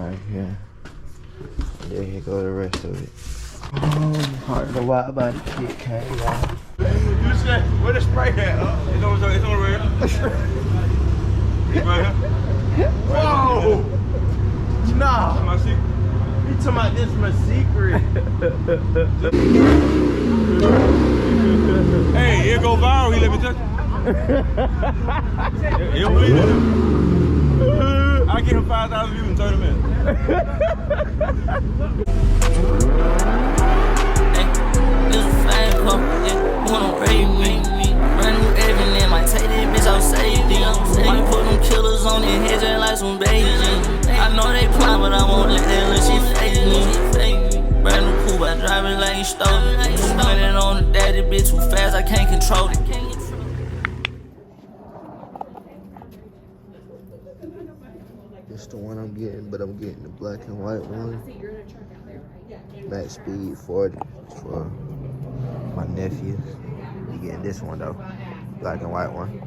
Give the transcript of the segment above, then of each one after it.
Right here. There you go, the rest of it. Part of the Widebody kit came, y'all. You said, where the spray at? It's on the rail. Right here. Whoa! Nah! My secret. You talking about this is my secret? Hey, it go viral, he let me touch it. It'll bleed it. I'll get him 5,000 views in 30 minutes. This a fine pump, wanna raid me. Brand new everything, might take this bitch out safety. Might put them killers on their heads just like some Beijing. I know they plan, but I won't let that little shit fake me. Brand new coupe, I drive it like you stole it. Spin it on the daddy, bitch too fast, I can't control it. This the one I'm getting, but I'm getting the black and white one. Max speed 40 for my nephew. You getting this one though, black and white one.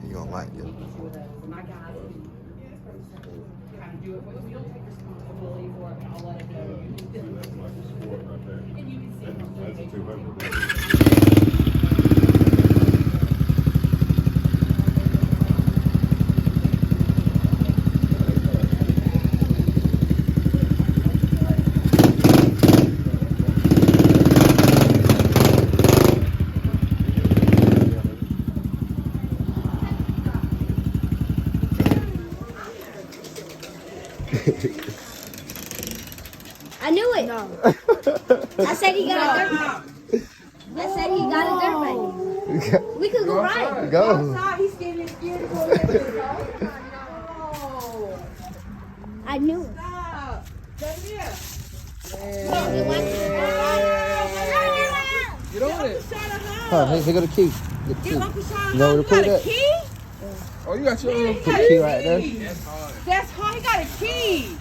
You gonna like it. I knew it. No. I said he got a dirt bike. I said he got a dirt bike. We could go ride. Go. He's getting scared to go I knew it. Get on it. Huh, here go the key. The key. You know where to put that? Key? Oh, you got your own Put the key right there. That's hard. He got a key.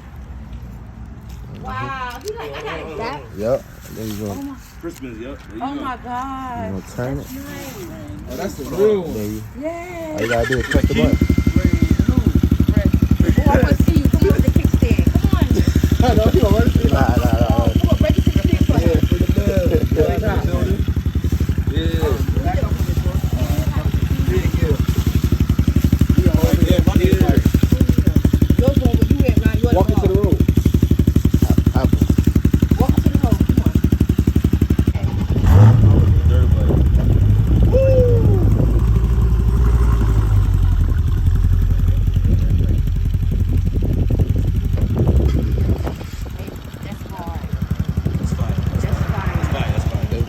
Wow. He's like, I got it. That? Yep. There you go. Christmas, yep. Oh my God. You gonna turn it? Oh, that's the real one. There you. Yeah. All you gotta do is press the button. Oh, I want to see you. Come on with the kickstand. Come on. I know you don't want to see. Nah. Come on, break it to the kick button. Yeah, for the bell. Walk into the road. Walk into the road. Come on. That's hard. That's fine. That's fine. That's fine.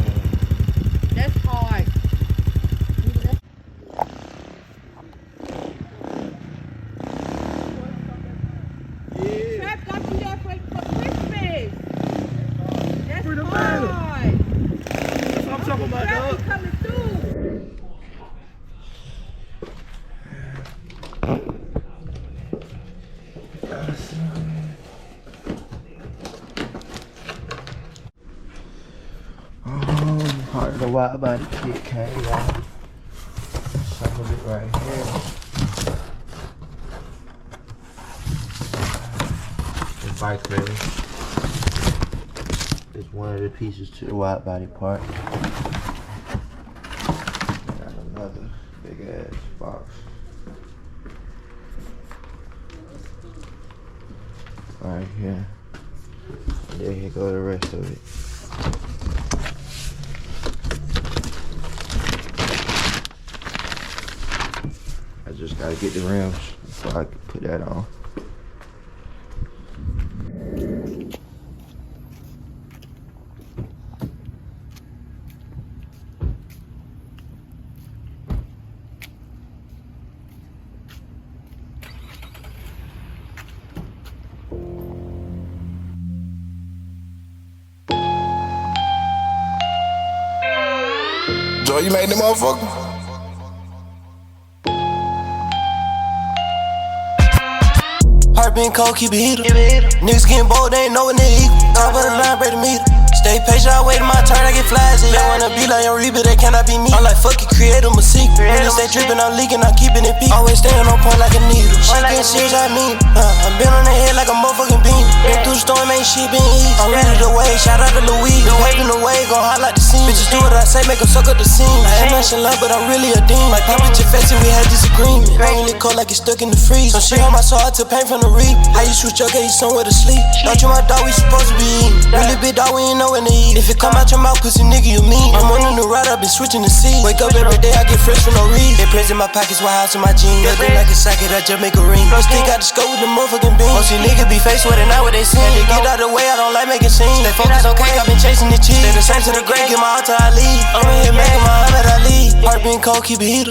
That's hard. Trap got you there for Christmas. That's hard. That's what I'm talking about, Trap dog. is coming through. Part of the Widebody kit came, y'all. Some of it right here. The Vicrez is one of the pieces to the Widebody part. Got another big ass box. Right here. There you go, the rest of it. I just gotta get the rims before I can put that on. Joe, you made them motherfucker? Heart being cold, keep it heater. Niggas getting bold, they ain't know what they equal. I put a line, break the meter. Stay patient, I wait my turn, I get flies. They wanna be like Henry, but they cannot be me. I'm like, fuck it, create them a secret. When they stay drippin', I'm leaking, I'm keeping it peak. Always staying on point like a needle. Shit getting serious, I mean. I'm been on the head like a motherfucking beam. Been through the storm, ain't shit been easy. I'm ready to wave, shout out to Louise. Been waving the way, gon' highlight the scene. Bitches do what I say, make them suck up the scene. I ain't nonchalant, but I'm really a demon. Like Papa Jeffessi, we had disagreement. Rain really cold like it's stuck in the freeze. Some shit on my soul, I took pain from the reap. How you switch your gate, somewhere to sleep. Don't you my dog, we supposed to be eating. Really big dog, we ain't know when to eat. If it come out your mouth, pussy nigga, you mean. I'm on a new ride, I've been switching the seat. Wake up every day, I get fresh for no reason. They press in my pockets, my house in my jeans. Looking like a socket, I just make a ring. Plus, stick out the scope with the motherfucking beam. Most these niggas be faced with it, not what they see. They get out the way, I don't like making scenes. They focus on cake, I've been chasing the cheese. Stay the same to the grave, get my altar, I leave. I'm in here making my Muhammad Ali. Heart being cold, keep it heater.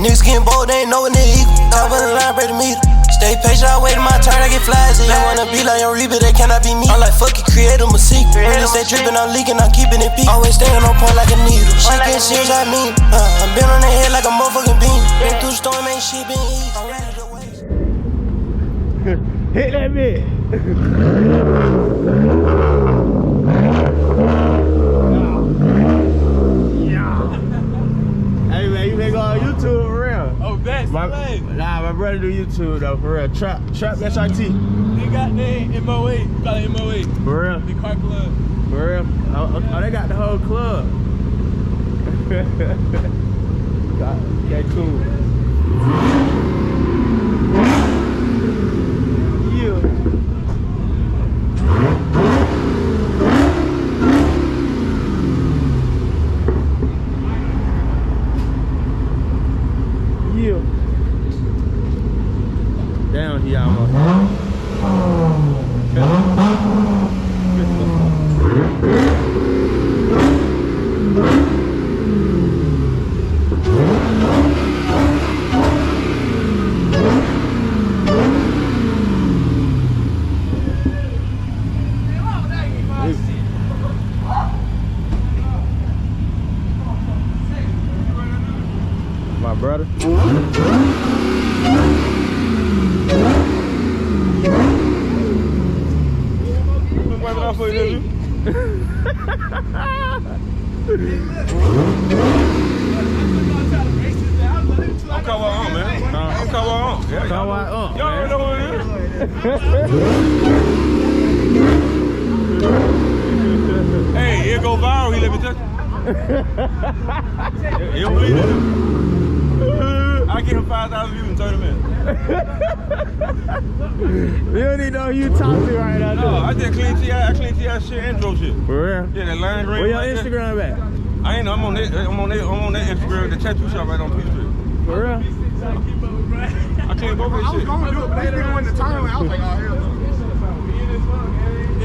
Niggas getting bold, they ain't know when they equal. Top of the line, break the meter. Stay patient, I wait my turn, I get flies. They wanna be like Henry, but they cannot be me. I'm like, fuck it, create them a secret. When they stay drippin', I'm leaking, I'm keeping it peak. Always staying on point like a needle. Shit getting serious, I mean. I'm been on the head like a motherfucking beam. Been through the storm, ain't shit been easy. I'm ready to waste. Hit that bit. Hey man, you may go on YouTube for real. Oh, that's Nah, my brother do YouTube though, for real. Trap SRT. They got their MOA. Got an MOA. For real. The car club. For real. Oh, they got the whole club. Okay, cool. Yeah. Yeah. Down here, my brother. I'm Kawhi on, man. I'm Kawhi on. Yeah, Kawhi on. Y'all already know who it is. Hey, it go viral, he let me touch it. He'll believe it. I give him 5,000 views in 30 minutes. You don't even know who you talk to right now. No, I just clean TI shit and throw shit. For real? Yeah, that line green. Where your like Instagram at? I ain't know. I'm on that Instagram, the tattoo shop right on P Street. For real? I clean both of this shit. I was gonna do it, but they didn't want the time. I was like, oh hell.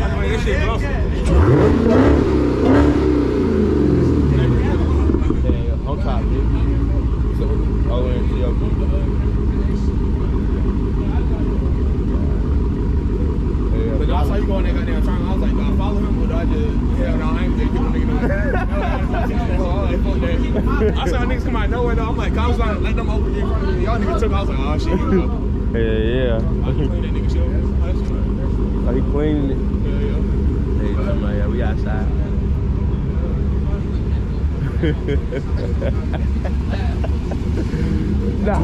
I mean, this shit glossy. On top, dude. Oh, and But I saw you going that goddamn turn. I was like, do I follow him or do I just, hell no, I ain't gonna give a nigga no. I saw niggas come out of nowhere though. I'm like, I was like, let them open in front of me. Y'all niggas took, I was like, oh shit, here we go. yeah. I just cleaned that nigga shit. Oh, he cleaning it. Yeah. Hey, somebody, yeah, we outside. Nah.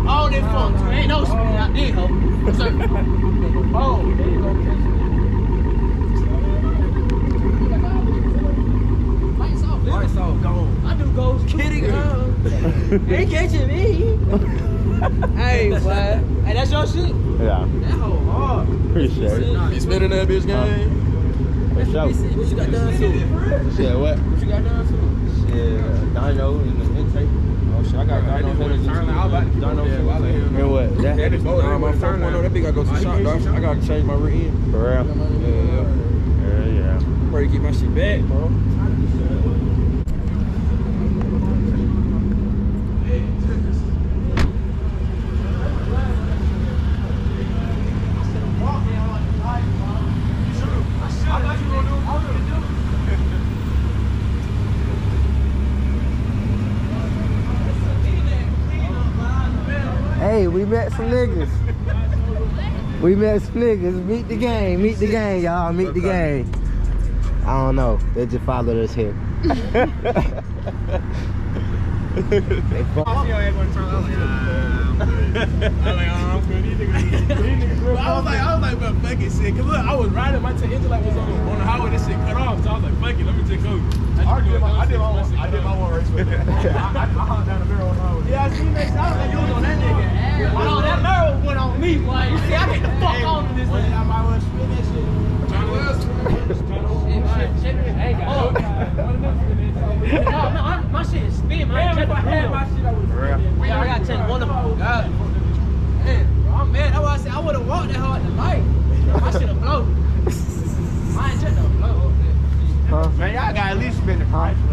All that funk, ain't no speed out there, ho. Oh, there you go. Lights off, gone. I do goes kitty girl. Ain't catching me. Hey, boy. Hey, that's your shit? Yeah. That whole hard. Appreciate it. You spinning that bitch game? For sure. What you got done to? Shit, what? What you got done to? Shit, Dino in the intake. Oh shit, I got Dino headers. I was about to Dino yeah, while I hear him. and what? That is bold. My phone on that big, I go to the shop, dog. I gotta change my rear end. for real? Yeah. Ready to get my shit back, bro. Hey, we met some niggas. We met some niggas. Meet the gang, y'all. Meet the gang. I don't know. They just followed us here. They I was like, bro, fuck it, shit. Cause look, I was riding, my engine light was on the highway, this shit cut off. So I was like, fuck it, let me just go. I did my one race with it. I hopped down the mirror on the highway. Yeah, I seen that. I was like, you was on that nigga. Oh, that mirror went on me. Like, you see, I get the fuck on to this thing. I might want to spin that shit. Johnny Wilson. No, my shit is spin, man. If I had my shit, I would have. Yeah, I got to tell one of them. God. Man, bro, I'm mad. That's why I said I would have walked that hard tonight. My shit have blown. Mine just don't blow. Huh? Man, y'all got at least spin the price. I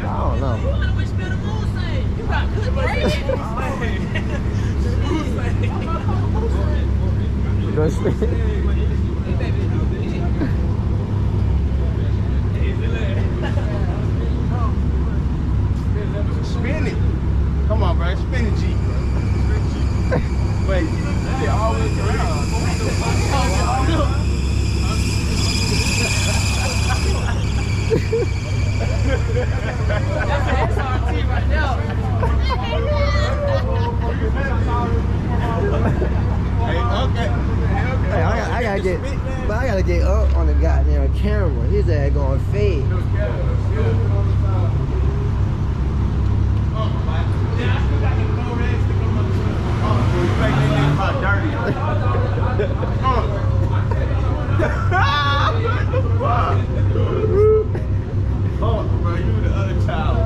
don't know. You want to spin the moon thing? You got good brakes. Go spin. Spin it. Come on, bro. Spin the G. Wait, they always around. That's SRT right now. Hey, I gotta get up on the goddamn camera. His ass going fade. Oh, bro, you the other child.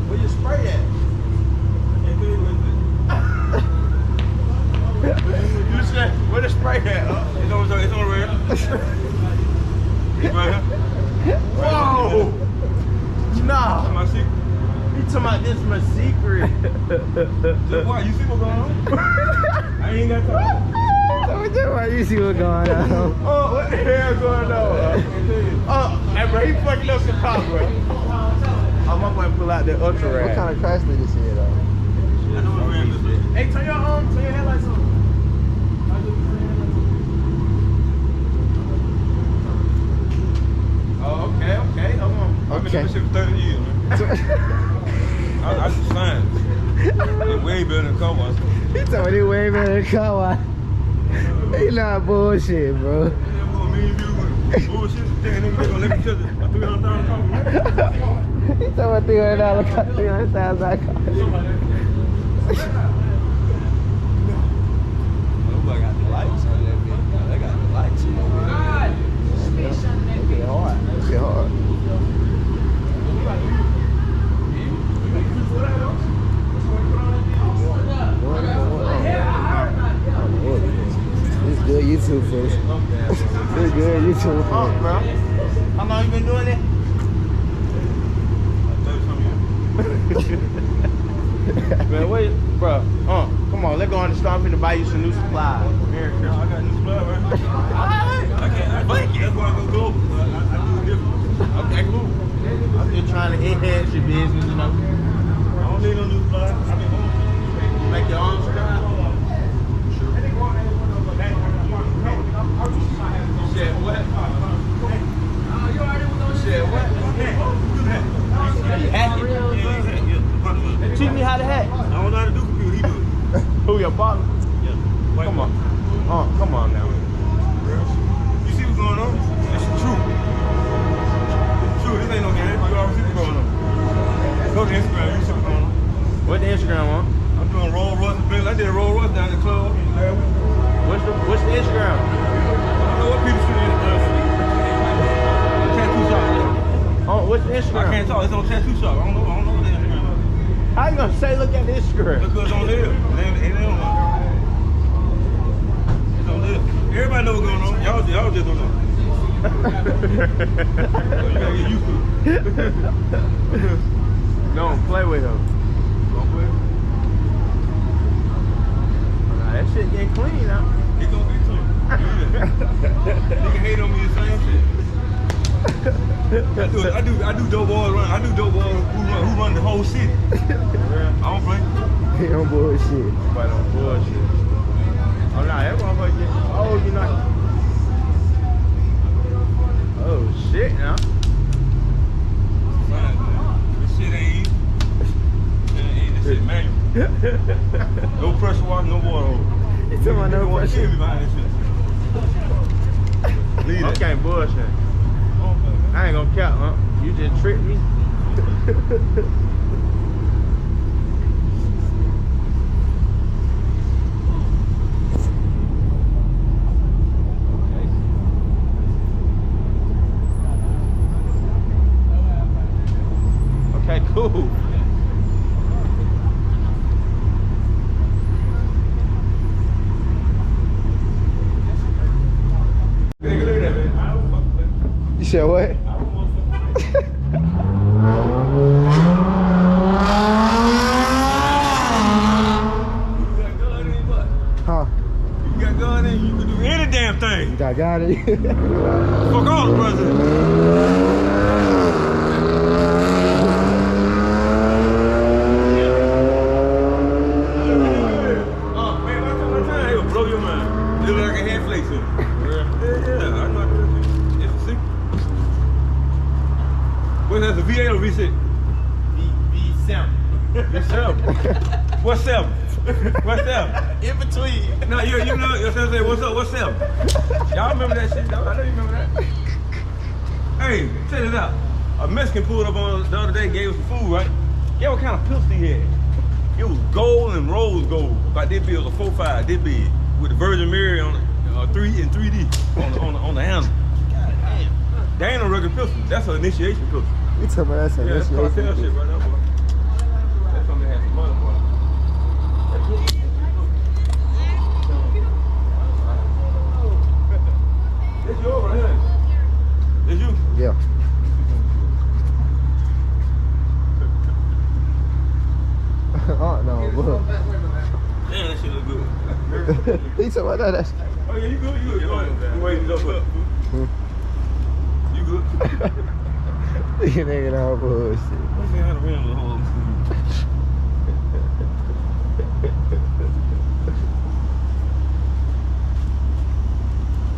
Where you spray at? You said, where the spray at? It's on red. Whoa! Nah. My secret. You talking about this is my secret? Just what? You see what's going on? I ain't got time. Why you see what's going on? Oh, what the hell going on? Oh, hey, bro, he fucking up the car, bro. Oh, my boy pull out the ultra rad. What kind of crash did this here, though? I know what ran this is. Hey, turn your headlights on. Oh, okay, hold on. I've been doing this shit for 30 years, man. I see signs. It's way better than car wash. He told me way better than car wash. He not bullshit, bro. Bullshit, nigga gonna let me tell you. $300,000 car. He told me $300,000 car. I got the lights on that bitch. I got the lights on that bitch. Look at hard. Look at hard. This is good YouTube fish. This is good YouTube fish. Bro. How long you been doing it? Man, wait, bro. Come on, let's go on the store. I'm finna buy you some new supplies. I got new supplies, right? I can't. That's why I go global. I do it different. Okay, cool. I'm just trying to enhance your business, you know. I don't need no new supplies. I mean, Make your own supplies. Shit, what? Shit, what? You hack it? yeah. Teach me how to hack. I don't know how to do computer. He do it. Who, your partner? Yeah. Come on. Come on now. You see what's going on? It's true. It's true. This ain't no game. You already see what's going on. Go to Instagram. You see what's going on. What the Instagram on? I'm doing Rolls Royce and Bentley. I did a Rolls Royce down at the club last week. What's the Instagram? I don't know what people should do. Tattoo shop. Oh, what's the Instagram? I can't talk. It's on tattoo shop. I don't know what the Instagram is. How you gonna say look at the Instagram? Because it's on there. It ain't on there. It's on there. Everybody know what's going on. Y'all just don't know. So you gotta get used to it. Don't play with him. Don't play. Nah, that shit getting clean now. It's gonna be clean. Nigga hate on me the same shit. I do dope boys run. I do dope boys who run the whole city. I don't play. Don't bullshit. But on bullshit. Oh, nah, that motherfucker get. Oh, you not. Oh, shit, now. This shit ain't easy. This shit manual. No pressure wash, no water over. It's in my no pressure. I can't bullshit. I ain't gonna cap, huh? You just tricked me. Okay, cool. You said what? Huh? You got gun in, you can do any damn thing. I got it. Fuck all the president. Blow your mind. It look like a head flake to me. Yeah, I know how to do this. It's a secret. What's that, the V8 or V6? V7. V7. What's 7? What's 7? In between. No, you know, you're saying, what's up, what's 7? Y'all remember that shit, though? I know you remember that. Hey, check this out. A Mexican pulled up on us the other day, gave us some food, right? Guess what kind of pistol he had? It was gold and rose gold. About this big, it was a 4.5, this big. With the Virgin Mary on it, 3D on the handle. That ain't no regular pistol. That's an initiation pistol. You tell me that's an Yeah, that's initiation. cartel shit right now, boy. That's something that has some money, boy. It's yours right here. It's you? Yeah. Oh no, bro. Damn, that shit look good. He talking about that. That's... Oh yeah, you good, you good. You wait, you good. You good? You nigga all bullshit. Let's see how to rim the whole.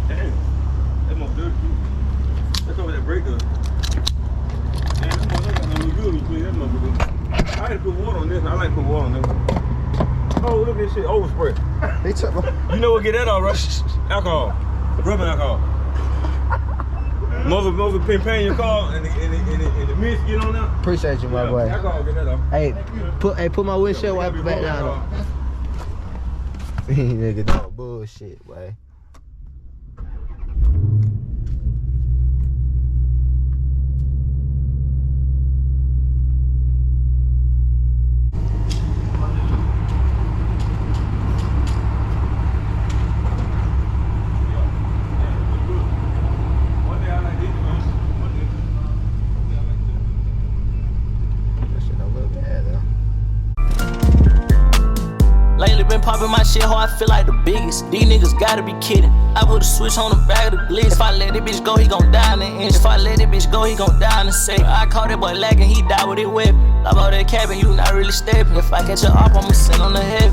Damn, that must dirty too. That's over that breaker. Damn, that motherfucker got no good when you clean that motherfucker. I had to put water on this. I like to put water on this. Oh, look at this shit, overspray. He talking about... You know what get that all right? Alcohol, rubbing alcohol. Mother pin your car and the mist get on there. Appreciate you, my boy. Alcohol get that off. Hey, put my windshield wiper back down. Nigga, no bullshit, boy. Popping my shit hard, I feel like the biggest. These niggas gotta be kidding. I put a switch on the back of the blitz. If I let this bitch go, he gon' die in an inch. If I let this bitch go, he gon' die in a second. I caught that boy lacking, he died with it weapon. I bought that cabin, you not really stepping. If I catch a op, I'ma send on the heaven.